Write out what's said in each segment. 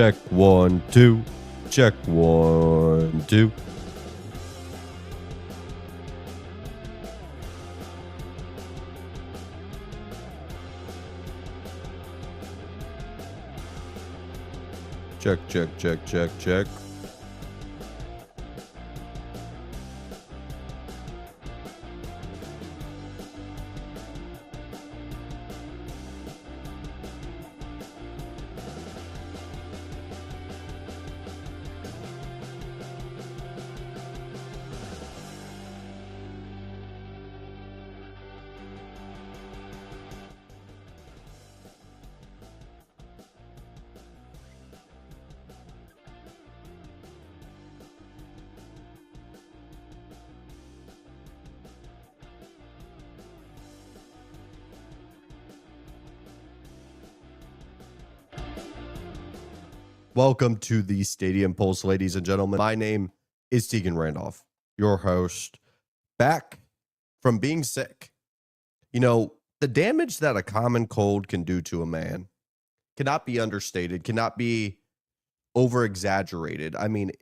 Check 1, 2. Check 1, 2. Check, check, check, check, check. Welcome to the Stadium Pulse, ladies and gentlemen. My name is Tegan Randolph, your host, back from being sick. You know, the damage that a common cold can do to a man cannot be understated, cannot be over-exaggerated. I mean,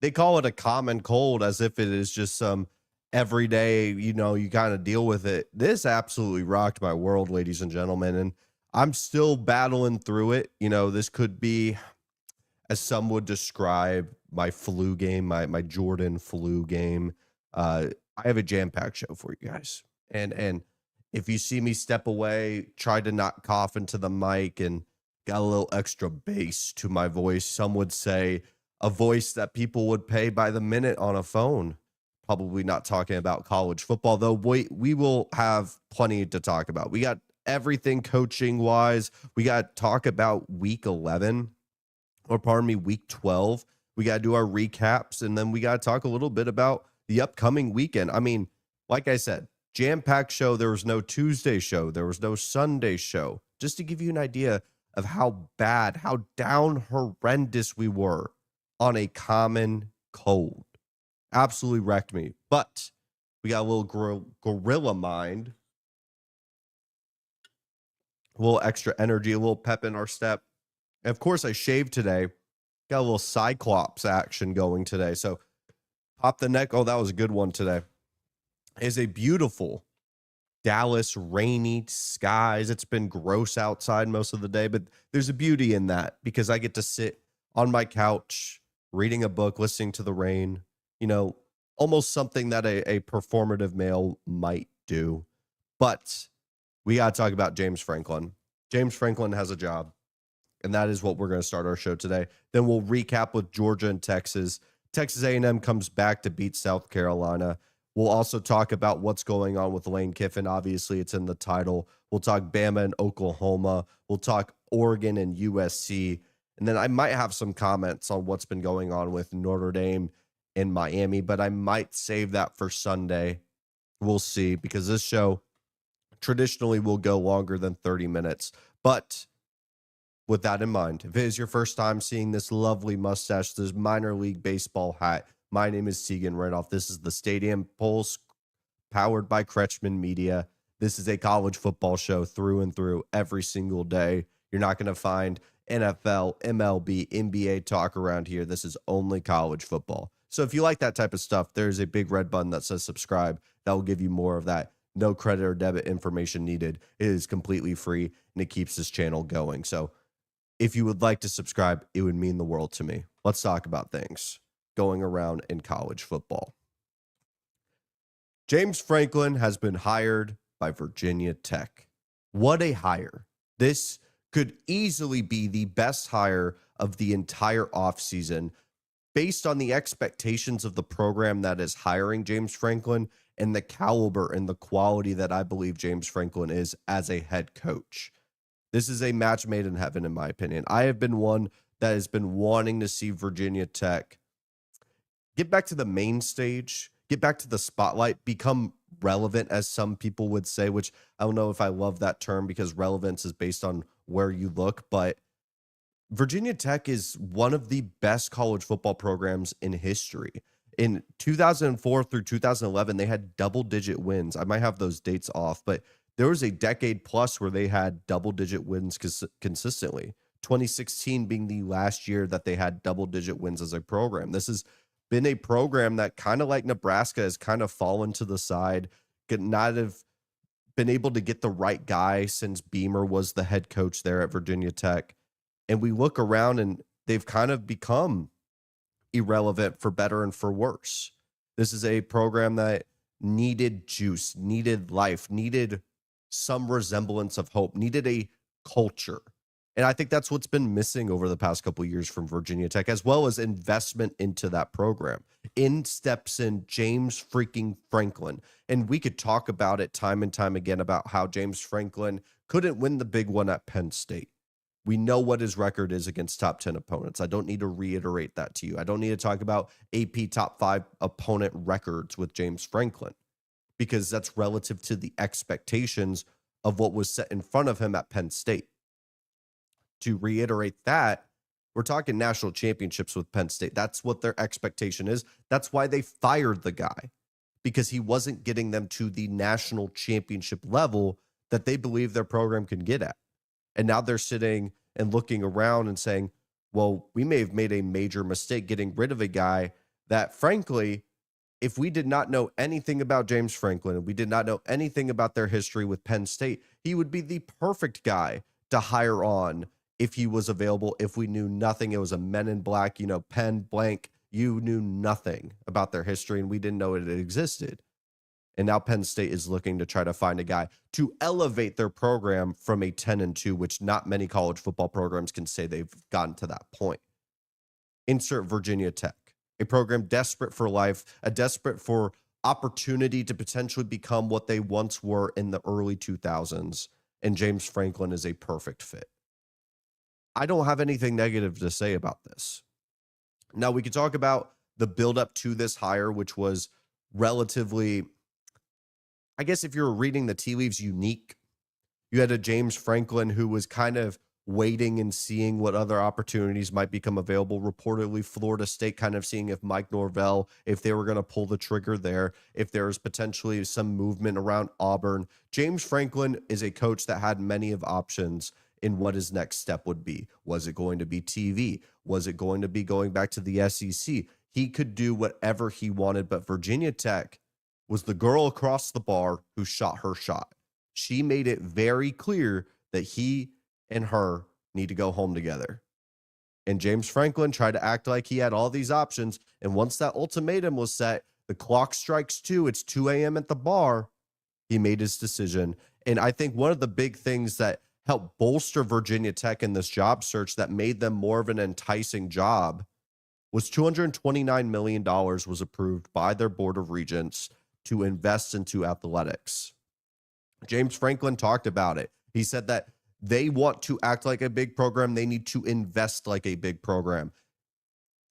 they call it a common cold as if it is just some everyday, you kind of deal with it. This absolutely rocked my world, ladies and gentlemen, and I'm still battling through it. This could be, as some would describe, my flu game, my Jordan flu game. I have a jam-packed show for you guys. And if you see me step away, try to not cough into the mic and got a little extra bass to my voice, some would say a voice that people would pay by the minute on a phone. Probably not talking about college football, though. We will have plenty to talk about. We got everything coaching-wise. We got to talk about week 11. Week 12. We got to do our recaps, and then we got to talk a little bit about the upcoming weekend. I mean, like I said, jam-packed show. There was no Tuesday show. There was no Sunday show. Just to give you an idea of how bad, how down horrendous we were on a common cold. Absolutely wrecked me. But we got a little gorilla mind, a little extra energy, a little pep in our step. And of course, I shaved today. Got a little Cyclops action going today. So pop the neck. Oh, that was a good one today. It's a beautiful Dallas rainy skies. It's been gross outside most of the day, but there's a beauty in that because I get to sit on my couch reading a book, listening to the rain. Almost something that a performative male might do. But we got to talk about James Franklin. James Franklin has a job. And that is what we're going to start our show today. Then we'll recap with Georgia and Texas. Texas A&M comes back to beat South Carolina. We'll also talk about what's going on with Lane Kiffin. Obviously, it's in the title. We'll talk Bama and Oklahoma. We'll talk Oregon and USC. And then I might have some comments on what's been going on with Notre Dame and Miami, but I might save that for Sunday. We'll see, because this show traditionally will go longer than 30 minutes. But with that in mind, if it is your first time seeing this lovely mustache, this minor league baseball hat, my name is Tegan Randolph. This is the Stadium Pulse, powered by Kretschmann Media. This is a college football show through and through every single day. You're not going to find NFL, MLB, NBA talk around here. This is only college football. So if you like that type of stuff, there's a big red button that says subscribe. That will give you more of that. No credit or debit information needed. It is completely free, and it keeps this channel going. So if you would like to subscribe, it would mean the world to me. Let's talk about things going around in college football. James Franklin has been hired by Virginia Tech. What a hire. This could easily be the best hire of the entire offseason based on the expectations of the program that is hiring James Franklin and the caliber and the quality that I believe James Franklin is as a head coach. This is a match made in heaven, in my opinion. I have been one that has been wanting to see Virginia Tech get back to the main stage, get back to the spotlight, become relevant, as some people would say, which I don't know if I love that term because relevance is based on where you look. But Virginia Tech is one of the best college football programs in history. In 2004 through 2011, they had double-digit wins. I might have those dates off, but there was a decade plus where they had double-digit wins consistently. 2016 being the last year that they had double-digit wins as a program. This has been a program that, kind of like Nebraska, has kind of fallen to the side, could not have been able to get the right guy since Beamer was the head coach there at Virginia Tech. And we look around and they've kind of become irrelevant for better and for worse. This is a program that needed juice, needed life, needed some resemblance of hope, needed a culture. And I think that's what's been missing over the past couple of years from Virginia Tech, as well as investment into that program. In steps in James freaking Franklin. And we could talk about it time and time again about how James Franklin couldn't win the big one at Penn State. We know what his record is against top 10 opponents. I don't need to reiterate that to you. I don't need to talk about AP top 5 opponent records with James Franklin, because that's relative to the expectations of what was set in front of him at Penn State. To reiterate that, we're talking national championships with Penn State. That's what their expectation is. That's why they fired the guy, because he wasn't getting them to the national championship level that they believe their program can get at. And now they're sitting and looking around and saying, well, we may have made a major mistake getting rid of a guy that, frankly, if we did not know anything about James Franklin and we did not know anything about their history with Penn State, he would be the perfect guy to hire on if he was available. If we knew nothing, it was a Men in Black, Penn blank, you knew nothing about their history and we didn't know it existed. And now Penn State is looking to try to find a guy to elevate their program from a 10-2, which not many college football programs can say they've gotten to that point. Insert Virginia Tech, a program desperate for life, a desperate for opportunity to potentially become what they once were in the early 2000s. And James Franklin is a perfect fit. I don't have anything negative to say about this. Now, we could talk about the buildup to this hire, which was relatively, I guess if you're reading the tea leaves, unique. You had a James Franklin who was kind of waiting and seeing what other opportunities might become available. Reportedly, Florida State kind of seeing if Mike Norvell, if they were going to pull the trigger there, if there was potentially some movement around Auburn. James Franklin is a coach that had many of options in what his next step would be. Was it going to be TV? Was it going to be going back to the SEC? He could do whatever he wanted, but Virginia Tech was the girl across the bar who shot her shot. She made it very clear that he and her need to go home together. And James Franklin tried to act like he had all these options. And once that ultimatum was set, the clock strikes 2, it's 2 a.m. at the bar, he made his decision. And I think one of the big things that helped bolster Virginia Tech in this job search that made them more of an enticing job was $229 million was approved by their Board of Regents to invest into athletics. James Franklin talked about it. He said that they want to act like a big program. They need to invest like a big program.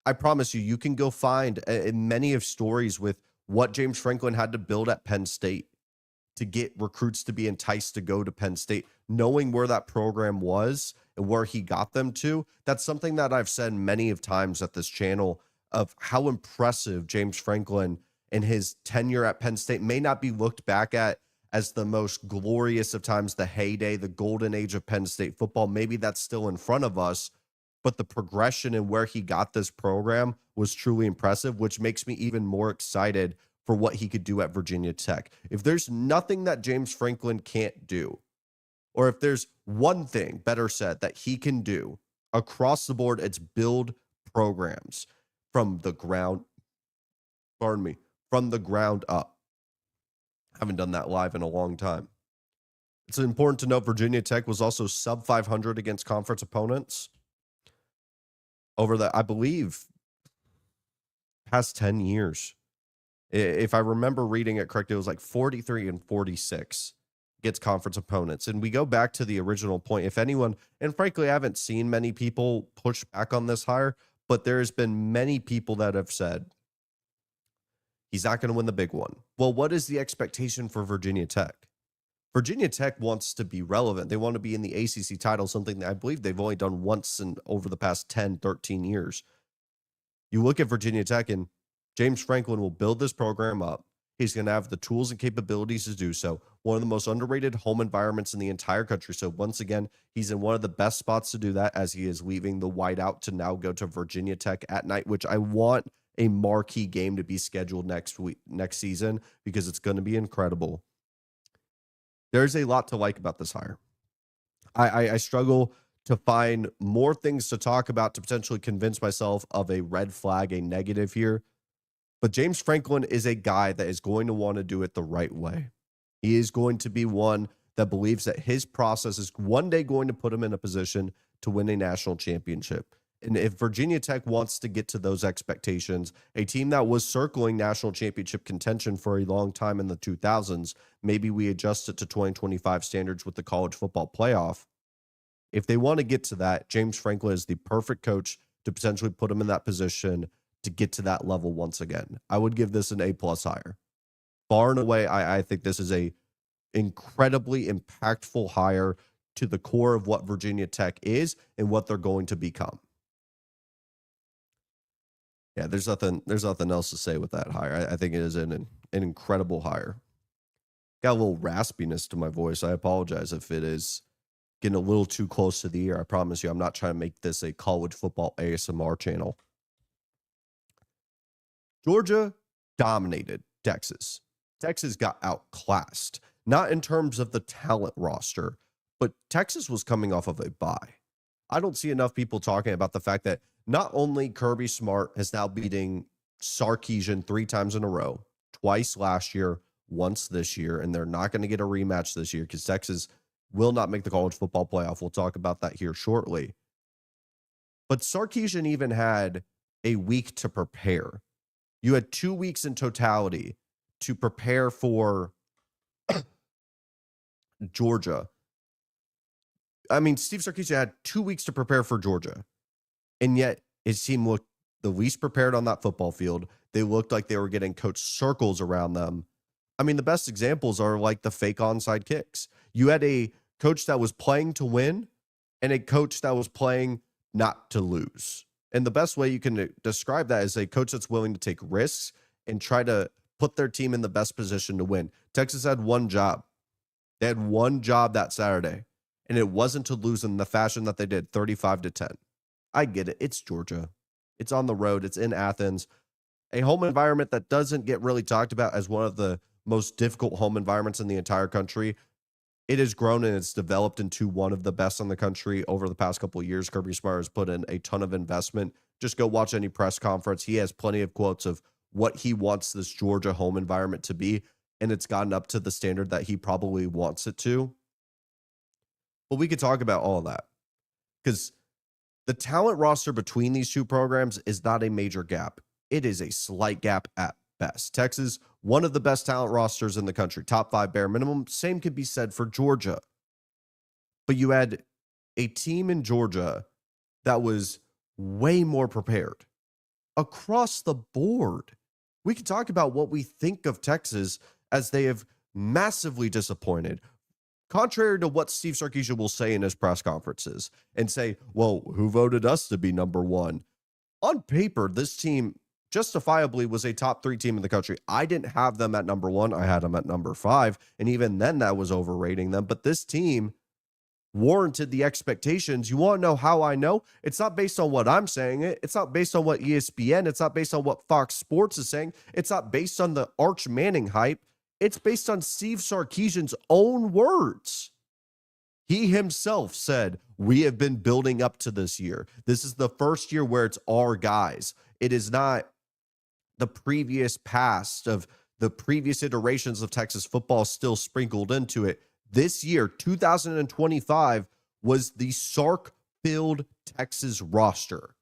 I promise you, you can go find many of stories with what James Franklin had to build at Penn State to get recruits to be enticed to go to Penn State, knowing where that program was and where he got them to. That's something that I've said many of times at this channel of how impressive James Franklin and his tenure at Penn State may not be looked back at as the most glorious of times, the heyday, the golden age of Penn State football. Maybe that's still in front of us, but the progression and where he got this program was truly impressive, which makes me even more excited for what he could do at Virginia Tech. If there's nothing that James Franklin can't do, or if there's one thing, better said, that he can do across the board, it's build programs from the ground, from the ground up. I haven't done that live in a long time. It's important to note Virginia Tech was also sub 500 against conference opponents over the, I believe, past 10 years. If I remember reading it correctly, it was like 43 and 46 against conference opponents. And we go back to the original point. If anyone, and frankly, I haven't seen many people push back on this hire, but there's been many people that have said, he's not going to win the big one. Well, what is the expectation for Virginia Tech? Virginia Tech wants to be relevant. They want to be in the ACC title, something that I believe they've only done once in over the past 10, 13 years. You look at Virginia Tech and James Franklin will build this program up. He's going to have the tools and capabilities to do so. One of the most underrated home environments in the entire country. So once again, he's in one of the best spots to do that, as he is leaving the whiteout to now go to Virginia Tech at night, which I want a marquee game to be scheduled next season, because it's going to be incredible. There's a lot to like about this hire. I struggle to find more things to talk about to potentially convince myself of a red flag, a negative here. But James Franklin is a guy that is going to want to do it the right way. He is going to be one that believes that his process is one day going to put him in a position to win a national championship. And if Virginia Tech wants to get to those expectations, a team that was circling national championship contention for a long time in the 2000s, maybe we adjust it to 2025 standards with the college football playoff. If they want to get to that, James Franklin is the perfect coach to potentially put him in that position to get to that level once again. I would give this an A+ hire. Far and away, I think this is a incredibly impactful hire to the core of what Virginia Tech is and what they're going to become. Yeah, there's nothing else to say with that hire. I think it is an incredible hire. Got a little raspiness to my voice. I apologize if it is getting a little too close to the ear. I promise you, I'm not trying to make this a college football ASMR channel. Georgia dominated Texas. Texas got outclassed, not in terms of the talent roster, but Texas was coming off of a bye. I don't see enough people talking about the fact that not only Kirby Smart is now beating Sarkisian 3 times in a row, twice last year, once this year, and they're not going to get a rematch this year because Texas will not make the college football playoff. We'll talk about that here shortly. But Sarkisian even had a week to prepare. You had 2 weeks in totality to prepare for Georgia. I mean, Steve Sarkisian had 2 weeks to prepare for Georgia, and yet his team looked the least prepared on that football field. They looked like they were getting coached circles around them. I mean, the best examples are like the fake onside kicks. You had a coach that was playing to win and a coach that was playing not to lose. And the best way you can describe that is a coach that's willing to take risks and try to put their team in the best position to win. Texas had one job. They had one job that Saturday, and it wasn't to lose in the fashion that they did, 35-10. I get it. It's Georgia. It's on the road. It's in Athens. A home environment that doesn't get really talked about as one of the most difficult home environments in the entire country. It has grown and it's developed into one of the best in the country over the past couple of years. Kirby Smart has put in a ton of investment. Just go watch any press conference. He has plenty of quotes of what he wants this Georgia home environment to be, and it's gotten up to the standard that he probably wants it to. But we could talk about all of that because the talent roster between these two programs is not a major gap. It is a slight gap at best. Texas, one of the best talent rosters in the country, top 5 bare minimum. Same could be said for Georgia. But you had a team in Georgia that was way more prepared across the board. We can talk about what we think of Texas as they have massively disappointed. Contrary to what Steve Sarkisian will say in his press conferences and say, well, who voted us to be number one? On paper, this team justifiably was a top 3 team in the country. I didn't have them at number 1. I had them at number 5. And even then that was overrating them. But this team warranted the expectations. You want to know how I know? It's not based on what I'm saying. It's not based on what ESPN. It's not based on what Fox Sports is saying. It's not based on the Arch Manning hype. It's based on Steve Sarkisian's own words. He himself said, we have been building up to this year. This is the first year where it's our guys. It is not the previous past of the previous iterations of Texas football still sprinkled into it. This year, 2025, was the Sark-filled Texas roster.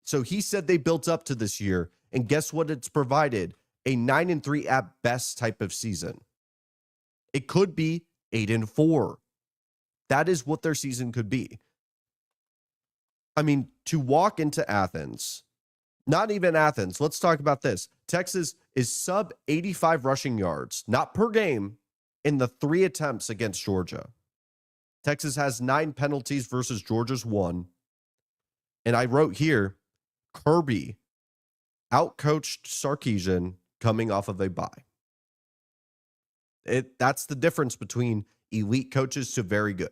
So he said they built up to this year, and guess what it's provided? A 9-3 at best type of season. It could be 8-4. That is what their season could be. I mean, to walk into Athens, not even Athens, let's talk about this. Texas is sub 85 rushing yards, not per game, in the 3 attempts against Georgia. Texas has 9 penalties versus Georgia's 1. And I wrote here, Kirby outcoached Sarkisian coming off of a bye. That's the difference between elite coaches to very good.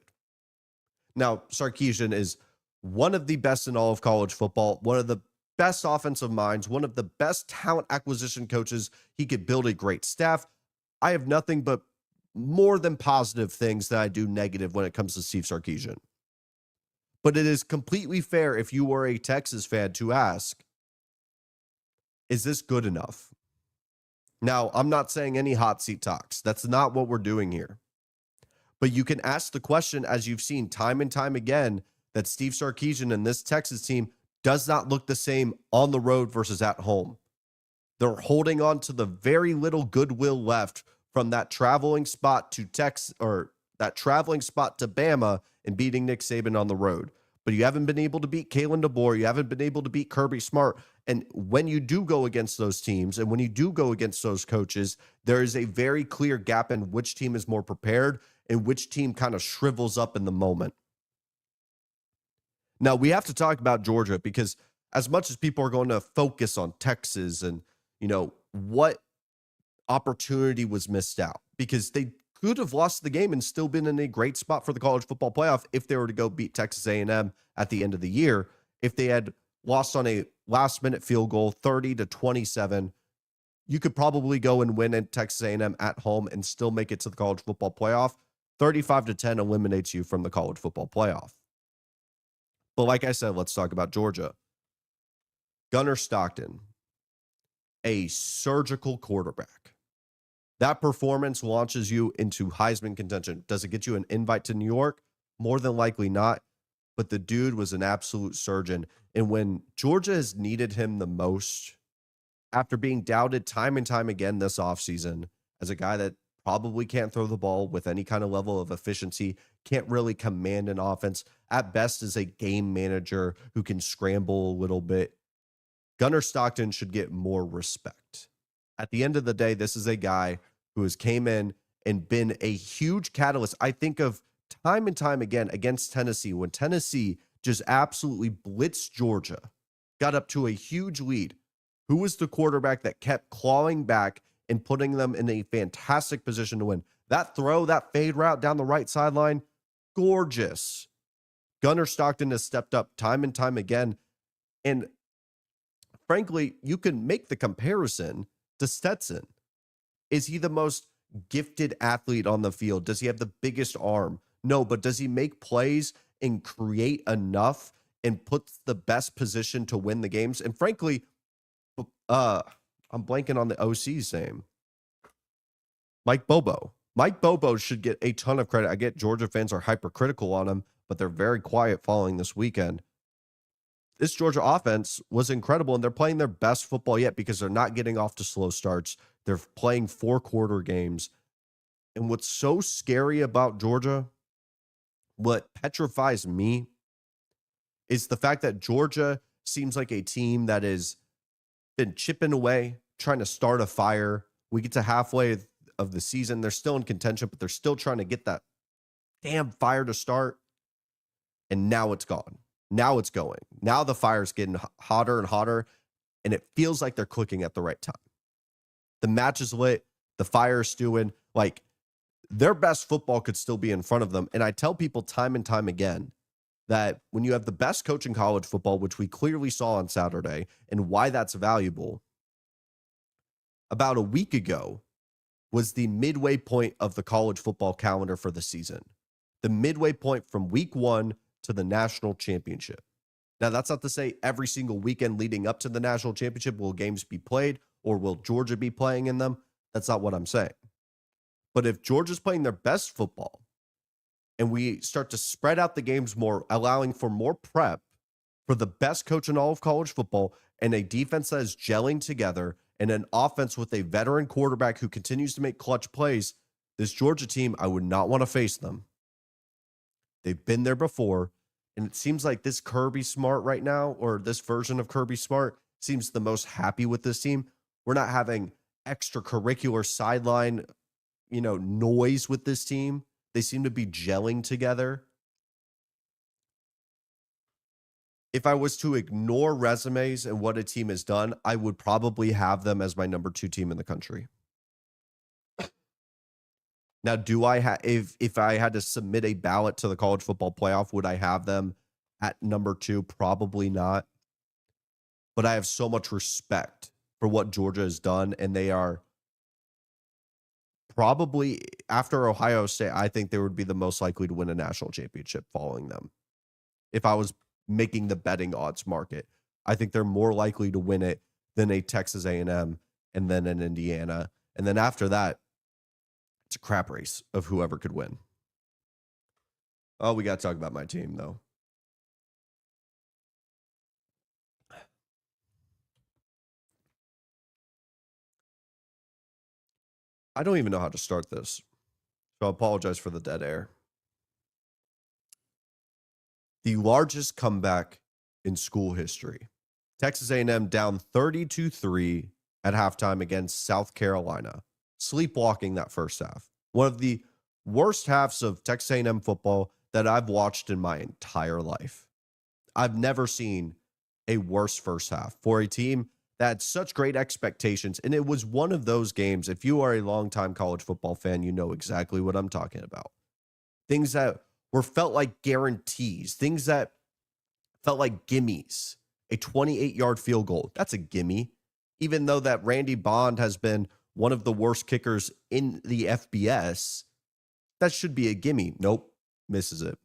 Now, Sarkisian is one of the best in all of college football, one of the best offensive minds, one of the best talent acquisition coaches. He could build a great staff. I have nothing but more than positive things that I do negative when it comes to Steve Sarkisian. But it is completely fair if you were a Texas fan to ask, is this good enough? Now, I'm not saying any hot seat talks. That's not what we're doing here. But you can ask the question, as you've seen time and time again, that Steve Sarkisian and this Texas team does not look the same on the road versus at home. They're holding on to the very little goodwill left from that traveling spot to Texas, or that traveling spot to Bama and beating Nick Saban on the road. But you haven't been able to beat Kalen DeBoer. You haven't been able to beat Kirby Smart. And when you do go against those teams and when you do go against those coaches, there is a very clear gap in which team is more prepared and which team kind of shrivels up in the moment. Now, we have to talk about Georgia because as much as people are going to focus on Texas and, what opportunity was missed out, because they could have lost the game and still been in a great spot for the college football playoff if they were to go beat Texas A&M at the end of the year. If they had lost on a last-minute field goal, 30-27, you could probably go and win at Texas A&M at home and still make it to the college football playoff. 35-10 eliminates you from the college football playoff. But like I said, let's talk about Georgia. Gunnar Stockton, a surgical quarterback. That performance launches you into Heisman contention. Does it get you an invite to New York? More than likely not. But the dude was an absolute surgeon. And when Georgia has needed him the most, after being doubted time and time again this offseason as a guy that probably can't throw the ball with any kind of level of efficiency, can't really command an offense, at best is a game manager who can scramble a little bit, Gunnar Stockton should get more respect. At the end of the day, this is a guy who has came in and been a huge catalyst. I think of time and time again against Tennessee, when Tennessee just absolutely blitzed Georgia, got up to a huge lead. Who was the quarterback that kept clawing back and putting them in a fantastic position to win? That throw, that fade route down the right sideline, gorgeous. Gunnar Stockton has stepped up time and time again. And frankly, you can make the comparison to Stetson. Is he the most gifted athlete on the field? Does he have the biggest arm? No, but does he make plays and create enough and put the best position to win the games? And frankly, I'm blanking on the OC's name. Mike Bobo. Mike Bobo should get a ton of credit. I get Georgia fans are hypercritical on him, but they're very quiet following this weekend. This Georgia offense was incredible, and they're playing their best football yet because they're not getting off to slow starts. They're playing 4-quarter games. And what's so scary about Georgia, what petrifies me, is the fact that Georgia seems like a team that has been chipping away, trying to start a fire. We get to halfway of the season. They're still in contention, but they're still trying to get that damn fire to start. And now it's gone. Now it's going. Now the fire's getting hotter and hotter, and it feels like they're clicking at the right time. The match is lit. The fire is stewing. Like, their best football could still be in front of them. And I tell people time and time again that when you have the best coach in college football, which we clearly saw on Saturday, and why that's valuable, about a week ago was the midway point of the college football calendar for the season. The midway point from week 1 to the national championship. Now, that's not to say every single weekend leading up to the national championship will games be played or will Georgia be playing in them. That's not what I'm saying. But if Georgia's playing their best football and we start to spread out the games more, allowing for more prep for the best coach in all of college football and a defense that is gelling together and an offense with a veteran quarterback who continues to make clutch plays, this Georgia team, I would not want to face them. They've been there before, and it seems like this Kirby Smart right now, or this version of Kirby Smart, seems the most happy with this team. We're not having extracurricular sideline, noise with this team. They seem to be gelling together. If I was to ignore resumes and what a team has done, I would probably have them as my number 2 team in the country. Now, do I have if I had to submit a ballot to the college football playoff, would I have them at number 2? Probably not. But I have so much respect for what Georgia has done, and they are probably, after Ohio State, I think they would be the most likely to win a national championship following them. If I was making the betting odds market, I think they're more likely to win it than a Texas A&M and then an Indiana. And then after that, it's a crap race of whoever could win. Oh, we got to talk about my team, though. I don't even know how to start this, so I apologize for the dead air. The largest comeback in school history. Texas A&M down 32-3 at halftime against South Carolina, sleepwalking that first half. One of the worst halves of Texas A&M football that I've watched in my entire life. I've never seen a worse first half for a team that had such great expectations. And it was one of those games, if you are a longtime college football fan, you know exactly what I'm talking about. Things that were felt like guarantees, things that felt like gimmies. A 28-yard field goal, that's a gimme. Even though that Randy Bond has been one of the worst kickers in the FBS, that should be a gimme. Nope, misses it.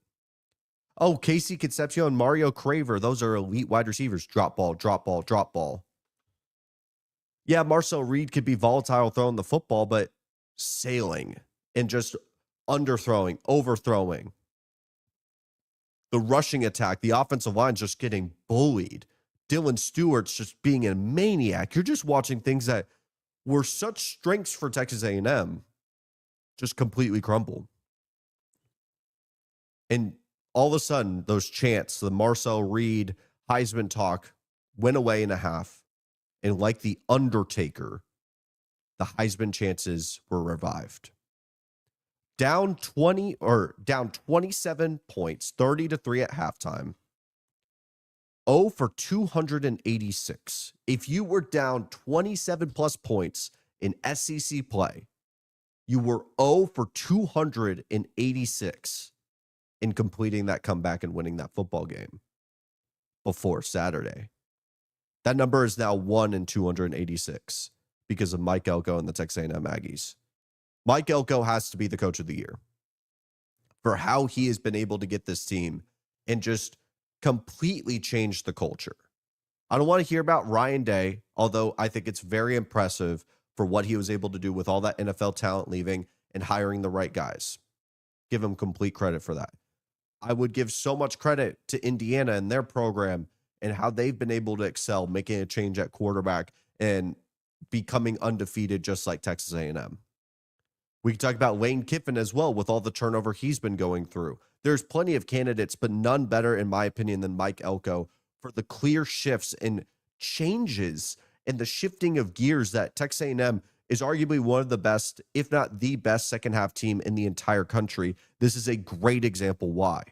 Oh, Casey Concepcion and Mario Craver, those are elite wide receivers. Drop ball, drop ball, drop ball. Yeah, Marcel Reed could be volatile throwing the football, but sailing and just underthrowing, overthrowing. The rushing attack, the offensive line just getting bullied. Dylan Stewart's just being a maniac. You're just watching things that were such strengths for Texas A&M just completely crumble. And all of a sudden, those chants, the Marcel Reed Heisman talk, went away in a half. And like the Undertaker, the Heisman chances were revived. Down 27 points, 30-3 at halftime. 0 for 286. If you were down 27 plus points in SEC play, you were 0 for 286 in completing that comeback and winning that football game before Saturday. That number is now 1 in 286 because of Mike Elko and the Texas A&M Aggies. Mike Elko has to be the coach of the year for how he has been able to get this team and just completely change the culture. I don't want to hear about Ryan Day, although I think it's very impressive for what he was able to do with all that NFL talent leaving and hiring the right guys. Give him complete credit for that. I would give so much credit to Indiana and their program and how they've been able to excel, making a change at quarterback and becoming undefeated just like Texas A&M. We can talk about Lane Kiffin as well with all the turnover he's been going through. There's plenty of candidates, but none better, in my opinion, than Mike Elko for the clear shifts and changes and the shifting of gears that Texas A&M is arguably one of the best, if not the best, second half team in the entire country. This is a great example why.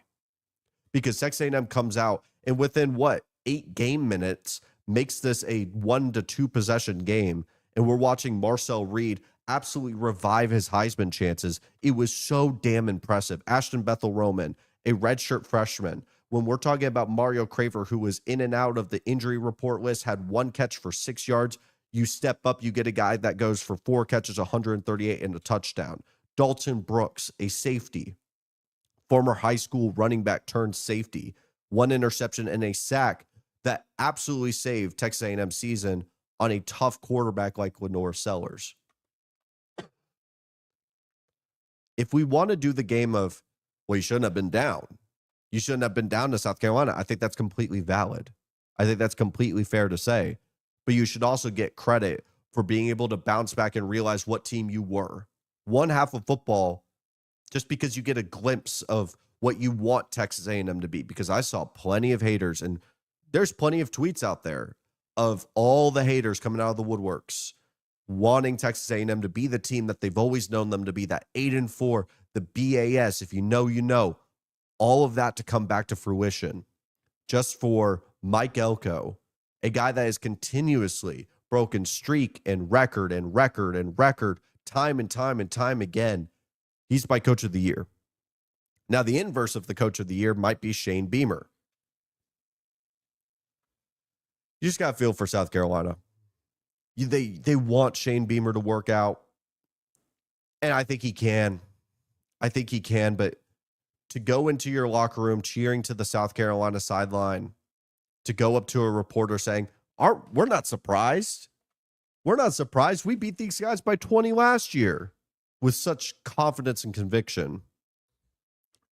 Because Texas A&M comes out and within 8 game minutes makes this a 1 to 2 possession game. And we're watching Marcel Reed absolutely revive his Heisman chances. It was so damn impressive. Ashton Bethel-Roman, a redshirt freshman. When we're talking about Mario Craver, who was in and out of the injury report list, had 1 catch for 6 yards. You step up, you get a guy that goes for 4 catches, 138 and a touchdown. Dalton Brooks, a safety, former high school running back turned safety, 1 interception and a sack that absolutely saved Texas A&M season on a tough quarterback like Lenore Sellers. If we want to do the game of, well, you shouldn't have been down. You shouldn't have been down to South Carolina. I think that's completely valid. I think that's completely fair to say. But you should also get credit for being able to bounce back and realize what team you were. One half of football, just because you get a glimpse of what you want Texas A&M to be. Because I saw plenty of haters, and there's plenty of tweets out there of all the haters coming out of the woodworks wanting Texas A&M to be the team that they've always known them to be, that 8-4, the BAS, if you know, you know, all of that to come back to fruition just for Mike Elko, a guy that has continuously broken streak and record and record and record time and time and time again. He's my coach of the year. Now, the inverse of the coach of the year might be Shane Beamer. You just got to feel for South Carolina. They want Shane Beamer to work out. And I think he can. But to go into your locker room cheering to the South Carolina sideline, to go up to a reporter saying, we're not surprised. We're not surprised. We beat these guys by 20 last year with such confidence and conviction.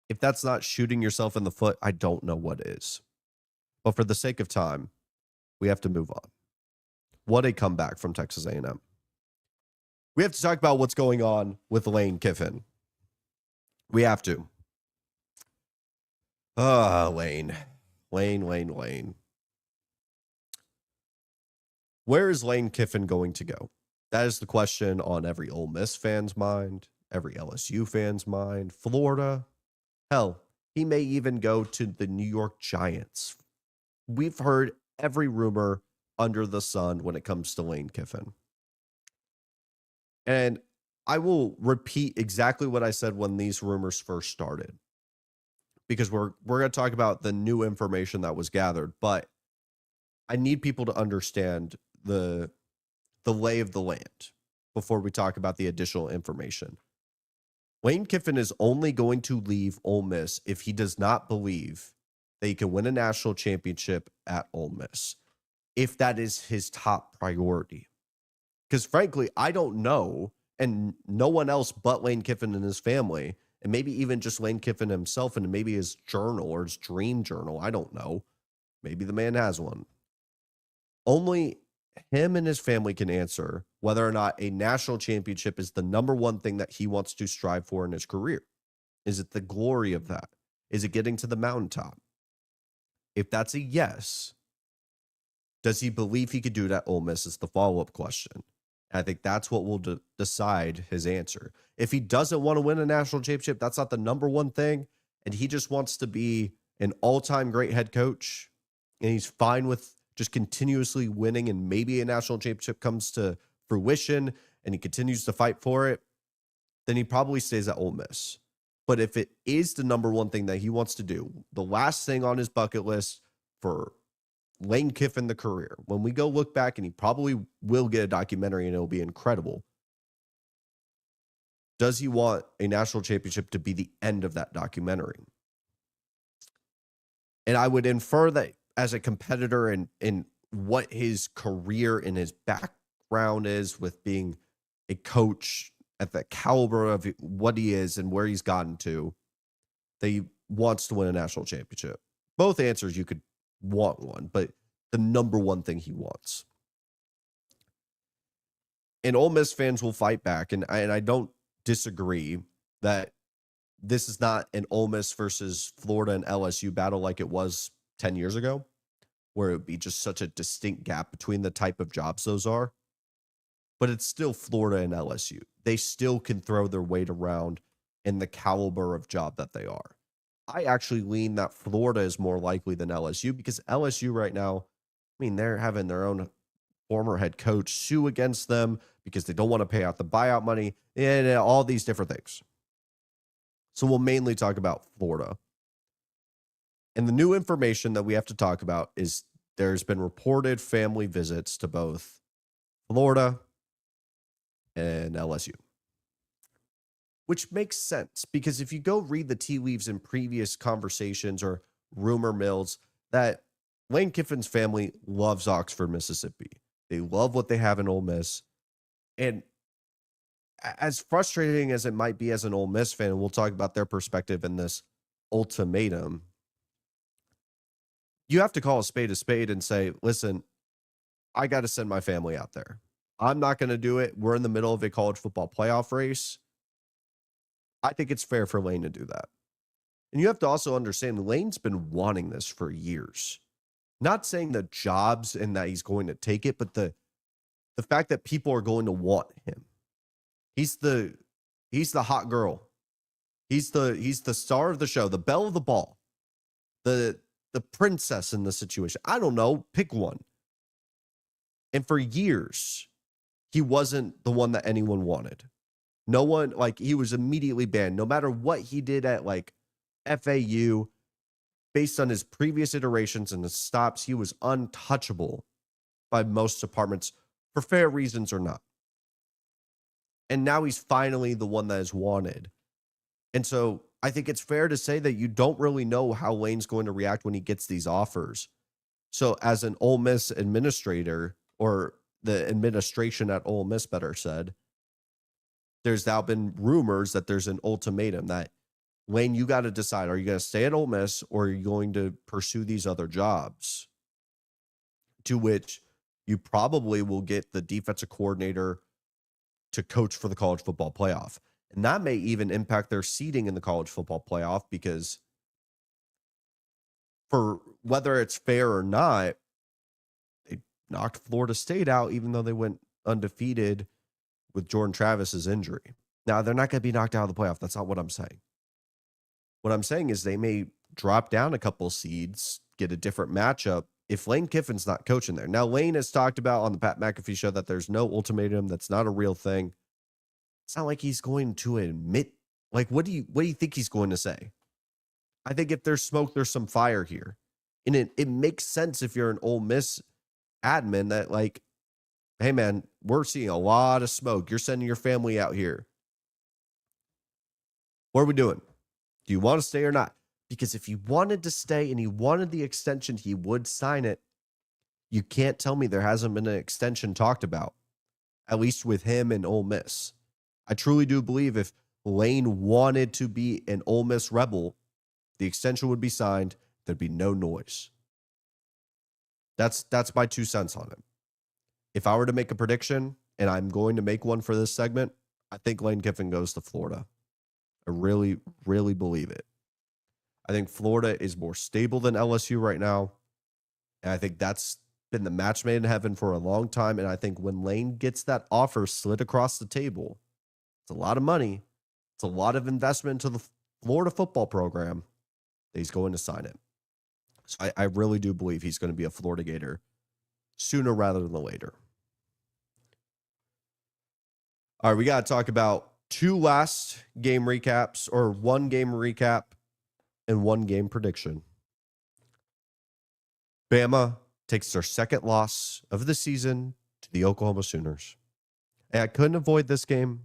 If that's not shooting yourself in the foot, I don't know what is. But for the sake of time, we have to move on. What a comeback from Texas A&M. We have to talk about what's going on with Lane Kiffin. We have to. Lane. Where is Lane Kiffin going to go? That is the question on every Ole Miss fan's mind, every LSU fan's mind, Florida. Hell, he may even go to the New York Giants. We've heard every rumor under the sun when it comes to Lane Kiffin. And I will repeat exactly what I said when these rumors first started, because we're going to talk about the new information that was gathered, but I need people to understand the lay of the land before we talk about the additional information. Lane Kiffin is only going to leave Ole Miss if he does not believe that he can win a national championship at Ole Miss, if that is his top priority. Because frankly, I don't know, and no one else but Lane Kiffin and his family, and maybe even just Lane Kiffin himself and maybe his journal or his dream journal, I don't know. Maybe the man has one. Only him and his family can answer whether or not a national championship is the number one thing that he wants to strive for in his career. Is it the glory of that? Is it getting to the mountaintop? If that's a yes, does he believe he could do it at Ole Miss is the follow-up question. And I think that's what will decide his answer. If he doesn't want to win a national championship, that's not the number one thing, and he just wants to be an all-time great head coach, and he's fine with just continuously winning, and maybe a national championship comes to fruition and he continues to fight for it, then he probably stays at Ole Miss. But if it is the number one thing that he wants to do, the last thing on his bucket list for Lane Kiffin, the career, when we go look back, and he probably will get a documentary and it'll be incredible, does he want a national championship to be the end of that documentary? And I would infer that as a competitor and what his career and his background is with being a coach at the caliber of what he is and where he's gotten to, that he wants to win a national championship. Both answers, you could want one, but the number one thing he wants. And Ole Miss fans will fight back, and I don't disagree that this is not an Ole Miss versus Florida and LSU battle like it was 10 years ago, where it would be just such a distinct gap between the type of jobs those are. But it's still Florida and LSU. They still can throw their weight around in the caliber of job that they are. I actually lean that Florida is more likely than LSU, because LSU right now, I mean, they're having their own former head coach sue against them because they don't want to pay out the buyout money and all these different things. So we'll mainly talk about Florida. And the new information that we have to talk about is there's been reported family visits to both Florida and LSU, which makes sense, because if you go read the tea leaves in previous conversations or rumor mills, that Lane Kiffin's family loves Oxford, Mississippi. They love what they have in Ole Miss. And as frustrating as it might be as an Ole Miss fan, and we'll talk about their perspective in this ultimatum, you have to call a spade and say, listen, I got to send my family out there. I'm not going to do it. We're in the middle of a college football playoff race. I think it's fair for Lane to do that. And you have to also understand, Lane's been wanting this for years. Not saying the jobs and that he's going to take it, but the fact that people are going to want him. He's the hot girl. He's the star of the show, the belle of the ball, the princess in the situation. I don't know, pick one. And for years, he wasn't the one that anyone wanted. No one, like, he was immediately banned. No matter what he did at, like, FAU, based on his previous iterations and his stops, he was untouchable by most departments for fair reasons or not. And now he's finally the one that is wanted. And so I think it's fair to say that you don't really know how Lane's going to react when he gets these offers. So as an Ole Miss administrator, or the administration at Ole Miss, better said, there's now been rumors that there's an ultimatum that, Lane, you got to decide, are you going to stay at Ole Miss or are you going to pursue these other jobs? To which you probably will get the defensive coordinator to coach for the college football playoff. And that may even impact their seeding in the college football playoff, because for whether it's fair or not, they knocked Florida State out, even though they went undefeated with Jordan Travis's injury. Now, they're not going to be knocked out of the playoff. That's not what I'm saying. What I'm saying is they may drop down a couple seeds, get a different matchup if Lane Kiffin's not coaching there. Now, Lane has talked about on the Pat McAfee show that there's no ultimatum. That's not a real thing. It's not like he's going to admit, like, what do you think he's going to say? I think if there's smoke, there's some fire here. And it makes sense if you're an Ole Miss admin that, like, hey, man, we're seeing a lot of smoke. You're sending your family out here. What are we doing? Do you want to stay or not? Because if he wanted to stay and he wanted the extension, he would sign it. You can't tell me there hasn't been an extension talked about, at least with him and Ole Miss. I truly do believe if Lane wanted to be an Ole Miss Rebel, the extension would be signed. There'd be no noise. That's my 2 cents on it. If I were to make a prediction, and I'm going to make one for this segment, I think Lane Kiffin goes to Florida. I really, really believe it. I think Florida is more stable than LSU right now. And I think that's been the match made in heaven for a long time. And I think when Lane gets that offer slid across the table, it's a lot of money. It's a lot of investment into the Florida football program. That he's going to sign it. So I really do believe he's going to be a Florida Gator sooner rather than later. All right, we got to talk about 2 last game recaps, or 1 game recap and 1 game prediction. Bama takes their 2nd loss of the season to the Oklahoma Sooners. And I couldn't avoid this game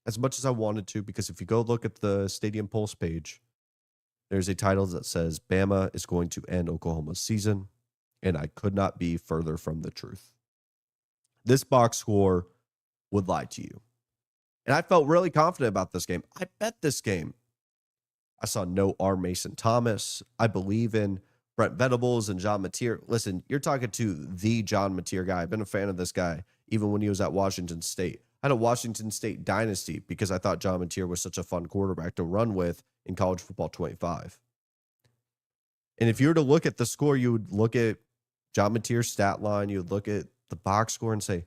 as much as I wanted to, because if you go look at the Stadium Pulse page, there's a title that says Bama is going to end Oklahoma's season, and I could not be further from the truth. This box score would lie to you. And I felt really confident about this game. I bet this game. I saw no R. Mason Thomas. I believe in Brent Venables and John Mateer. Listen, you're talking to the John Mateer guy. I've been a fan of this guy even when he was at Washington State. I had a Washington State dynasty because I thought John Mateer was such a fun quarterback to run with in college football 25. And if you were to look at the score, you would look at John Mateer's stat line, you would look at the box score and say,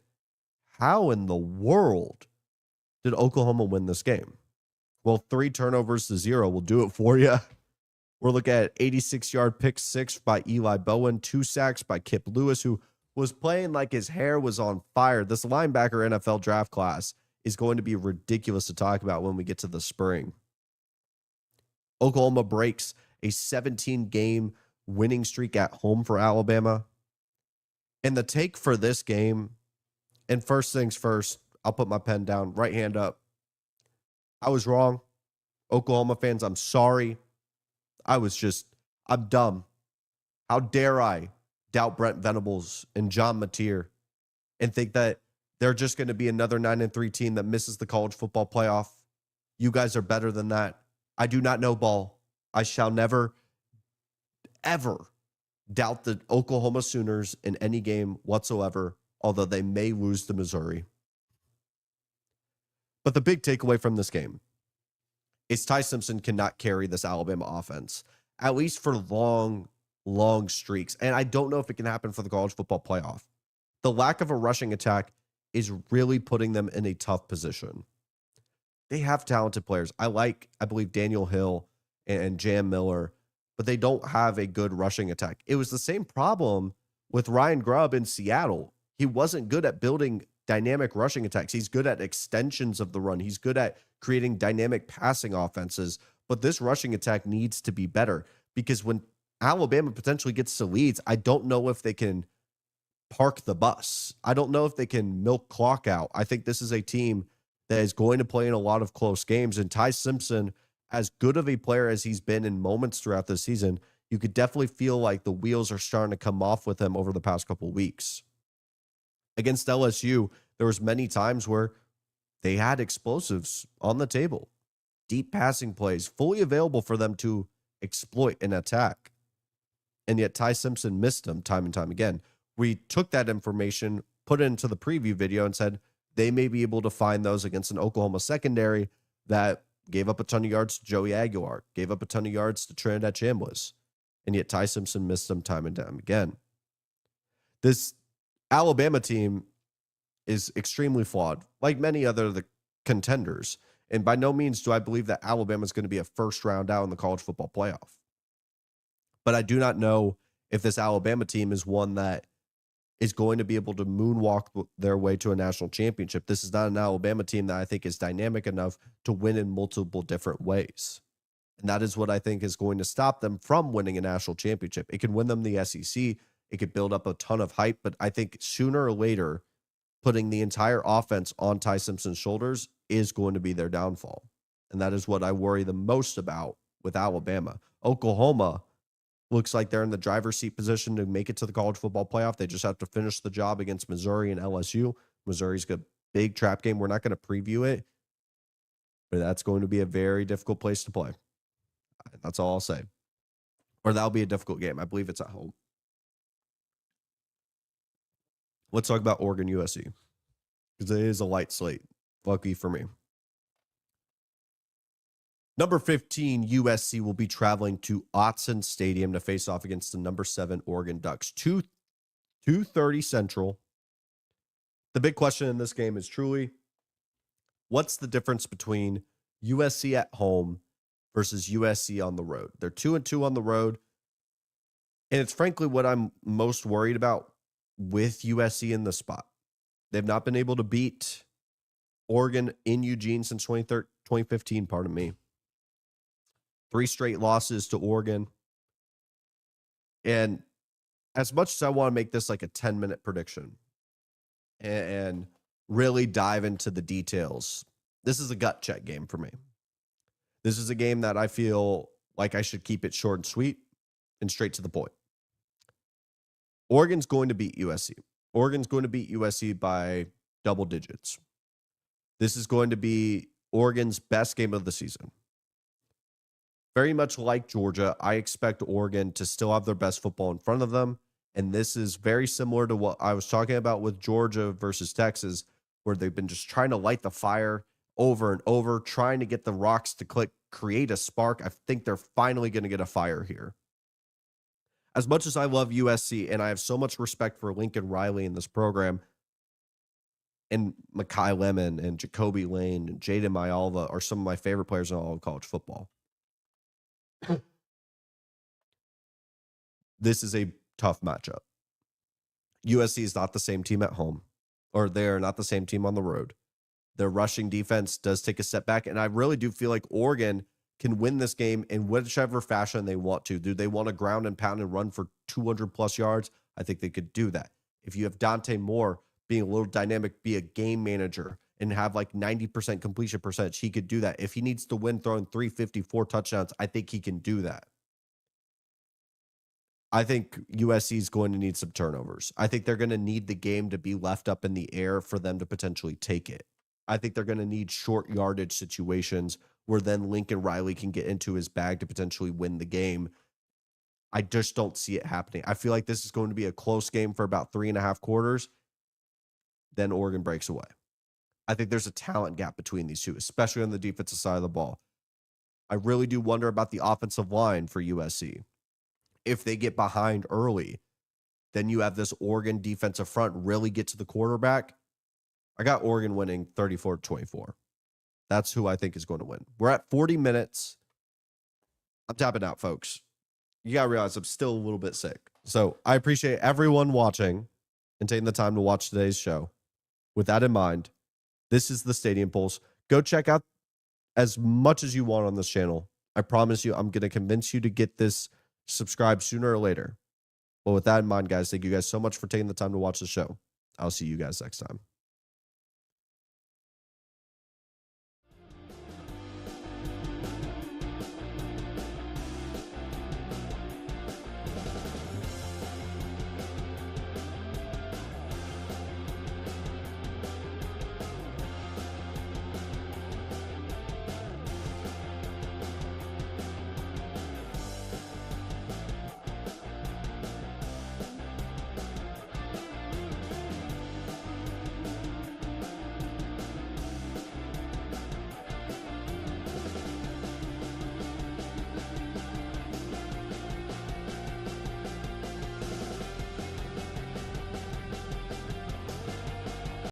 how in the world did Oklahoma win this game? Well, 3 turnovers to 0 will do it for you. We're looking at 86-yard pick 6 by Eli Bowen, 2 sacks by Kip Lewis, who was playing like his hair was on fire. This linebacker NFL draft class is going to be ridiculous to talk about when we get to the spring. Oklahoma breaks a 17-game winning streak at home for Alabama. And the take for this game, and first things first, I'll put my pen down, right hand up. I was wrong. Oklahoma fans, I'm sorry. I'm dumb. How dare I doubt Brent Venables and John Mateer and think that they're just going to be another 9-3 team that misses the college football playoff? You guys are better than that. I do not know ball. I shall never, ever doubt the Oklahoma Sooners in any game whatsoever, although they may lose to Missouri. But the big takeaway from this game is Ty Simpson cannot carry this Alabama offense, at least for long streaks. And I don't know if it can happen for the college football playoff. The lack of a rushing attack is really putting them in a tough position. They have talented players. I believe Daniel Hill and Jam Miller, but they don't have a good rushing attack. It was the same problem with Ryan Grubb in Seattle. He wasn't good at building dynamic rushing attacks. He's good at extensions of the run. He's good at creating dynamic passing offenses. But this rushing attack needs to be better, because when Alabama potentially gets to leads, I don't know if they can park the bus. I don't know if they can milk clock out. I think this is a team that is going to play in a lot of close games. And Ty Simpson, as good of a player as he's been in moments throughout the season, you could definitely feel like the wheels are starting to come off with him over the past couple of weeks. Against LSU, there was many times where they had explosives on the table, deep passing plays, fully available for them to exploit and attack. And yet Ty Simpson missed them time and time again. We took that information, put it into the preview video, and said they may be able to find those against an Oklahoma secondary that gave up a ton of yards to Joey Aguilar, gave up a ton of yards to Trinidad Chambliss. And yet Ty Simpson missed them time and time again. This Alabama team is extremely flawed, like many other of the contenders. And by no means do I believe that Alabama is going to be a first round out in the college football playoff. But I do not know if this Alabama team is one that is going to be able to moonwalk their way to a national championship. This is not an Alabama team that I think is dynamic enough to win in multiple different ways. And that is what I think is going to stop them from winning a national championship. It can win them the SEC. It could build up a ton of hype, but I think sooner or later, putting the entire offense on Ty Simpson's shoulders is going to be their downfall. And that is what I worry the most about with Alabama. Oklahoma looks like they're in the driver's seat position to make it to the college football playoff. They just have to finish the job against Missouri and LSU. Missouri's got a big trap game. We're not going to preview it, but that's going to be a very difficult place to play. That's all I'll say. Or that'll be a difficult game. I believe it's at home. Let's talk about Oregon USC, because it is a light slate. Lucky for me. Number 15, USC will be traveling to Autzen Stadium to face off against the number 7 Oregon Ducks. 2:30 Central. The big question in this game is truly, what's the difference between USC at home versus USC on the road? They're 2-2 on the road. And it's frankly what I'm most worried about with USC in the spot. They've not been able to beat Oregon in Eugene since 2015, pardon me. 3 straight losses to Oregon. And as much as I want to make this like a 10-minute prediction and really dive into the details, this is a gut check game for me. This is a game that I feel like I should keep it short and sweet and straight to the point. Oregon's going to beat USC. Oregon's going to beat USC by double digits. This is going to be Oregon's best game of the season. Very much like Georgia, I expect Oregon to still have their best football in front of them. And this is very similar to what I was talking about with Georgia versus Texas, where they've been just trying to light the fire over and over, trying to get the rocks to click, create a spark. I think they're finally going to get a fire here. As much as I love USC and I have so much respect for Lincoln Riley in this program, and Mekhi Lemon and Jacoby Lane and Jaden Mayalva are some of my favorite players in all of college football. This is a tough matchup. USC is not the same team at home, or they're not the same team on the road. Their rushing defense does take a step back, and I really do feel like Oregon can win this game in whichever fashion they want to. Do they want to ground and pound and run for 200-plus yards? I think they could do that. If you have Dante Moore being a little dynamic, be a game manager, and have like 90% completion percentage, he could do that. If he needs to win throwing 354 touchdowns, I think he can do that. I think USC is going to need some turnovers. I think they're going to need the game to be left up in the air for them to potentially take it. I think they're going to need short yardage situations where then Lincoln Riley can get into his bag to potentially win the game. I just don't see it happening. I feel like this is going to be a close game for about 3.5 quarters. Then Oregon breaks away. I think there's a talent gap between these two, especially on the defensive side of the ball. I really do wonder about the offensive line for USC. If they get behind early, then you have this Oregon defensive front really get to the quarterback. I got Oregon winning 34-24. That's who I think is going to win. We're at 40 minutes. I'm tapping out, folks. You got to realize I'm still a little bit sick. So I appreciate everyone watching and taking the time to watch today's show. with that in mind, this is the Stadium Pulse. Go check out as much as you want on this channel. I promise you, I'm going to convince you to get this subscribed sooner or later. But with that in mind, guys, thank you guys so much for taking the time to watch the show. I'll see you guys next time.